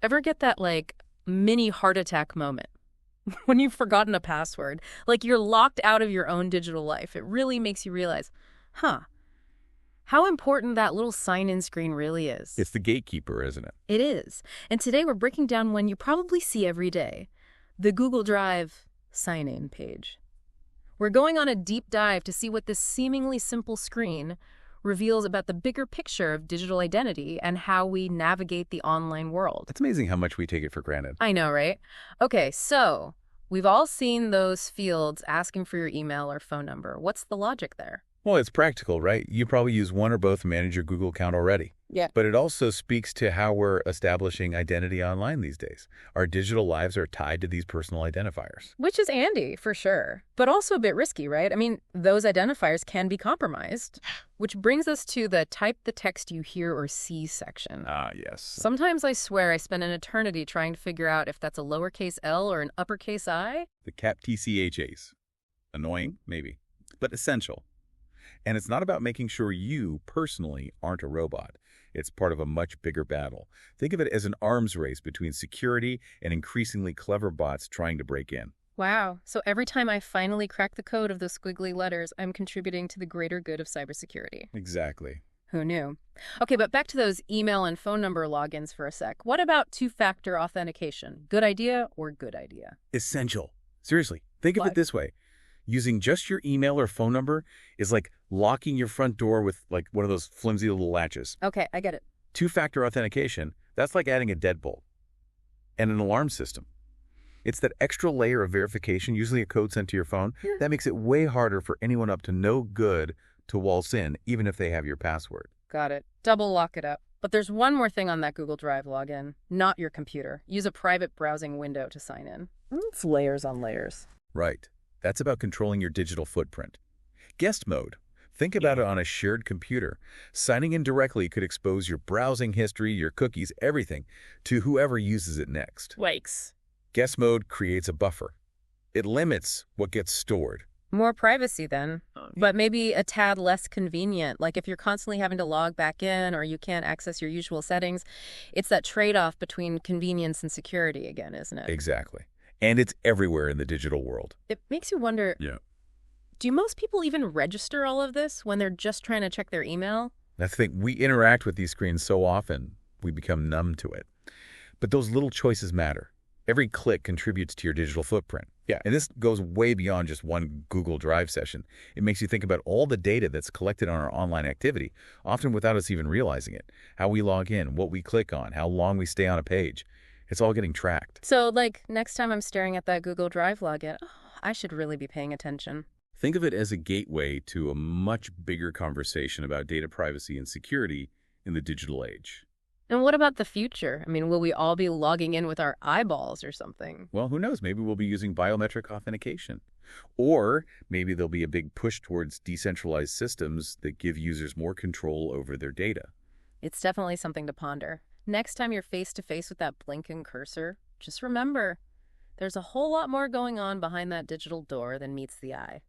Ever get that, like, mini heart attack moment when you've forgotten a password? Like you're locked out of your own digital life. It really makes you realize, huh, how important that little sign-in screen really is. It's the gatekeeper, isn't it? It is. And today we're breaking down one you probably see every day, the Google Drive sign-in page. We're going on a deep dive to see what this seemingly simple screen reveals about the bigger picture of digital identity and how we navigate the online world. It's amazing how much we take it for granted. I know, right? Okay, so we've all seen those fields asking for your email or phone number. What's the logic there? Well, it's practical, right? You probably use one or both to manage your Google account already. Yeah. But it also speaks to how we're establishing identity online these days. Our digital lives are tied to these personal identifiers. Which is handy, for sure, but also a bit risky, right? I mean, those identifiers can be compromised, which brings us to the type the text you hear or see section. Ah, yes. Sometimes I swear I spend an eternity trying to figure out if that's a lowercase l or an uppercase I. The cap TCHAs. Annoying, maybe, but essential. And it's not about making sure you, personally, aren't a robot. It's part of a much bigger battle. Think of it as an arms race between security and increasingly clever bots trying to break in. Wow. So every time I finally crack the code of those squiggly letters, I'm contributing to the greater good of cybersecurity. Exactly. Who knew? Okay, but back to those email and phone number logins for a sec. What about two-factor authentication? Good idea or good idea? Essential. Seriously, think of What? it this way. Using just your email or phone number is like locking your front door with like one of those flimsy little latches. Okay, I get it. Two-factor authentication, that's like adding a deadbolt and an alarm system. It's that extra layer of verification, usually a code sent to your phone, that makes it way harder for anyone up to no good to waltz in, even if they have your password. Got it. Double lock it up. But there's one more thing on that Google Drive login. Not your computer. Use a private browsing window to sign in. It's layers on layers. Right. That's about controlling your digital footprint. Guest mode. Think about it on a shared computer. Signing in directly could expose your browsing history, your cookies, everything, to whoever uses it next. Wakes. Guest mode creates a buffer. It limits what gets stored. More privacy then, but maybe a tad less convenient. Like if you're constantly having to log back in or you can't access your usual settings, it's that trade-off between convenience and security again, isn't it? Exactly. And it's everywhere in the digital world. It makes you wonder, do most people even register all of this when they're just trying to check their email? That's the thing. We interact with these screens so often, we become numb to it. But those little choices matter. Every click contributes to your digital footprint. Yeah, and this goes way beyond just one Google Drive session. It makes you think about all the data that's collected on our online activity, often without us even realizing it. How we log in, what we click on, how long we stay on a page. It's all getting tracked. So, like, next time I'm staring at that Google Drive login, I should really be paying attention. Think of it as a gateway to a much bigger conversation about data privacy and security in the digital age. And what about the future? I mean, will we all be logging in with our eyeballs or something? Well, who knows? Maybe we'll be using biometric authentication. Or maybe there'll be a big push towards decentralized systems that give users more control over their data. It's definitely something to ponder. Next time you're face-to-face with that blinking cursor, just remember, there's a whole lot more going on behind that digital door than meets the eye.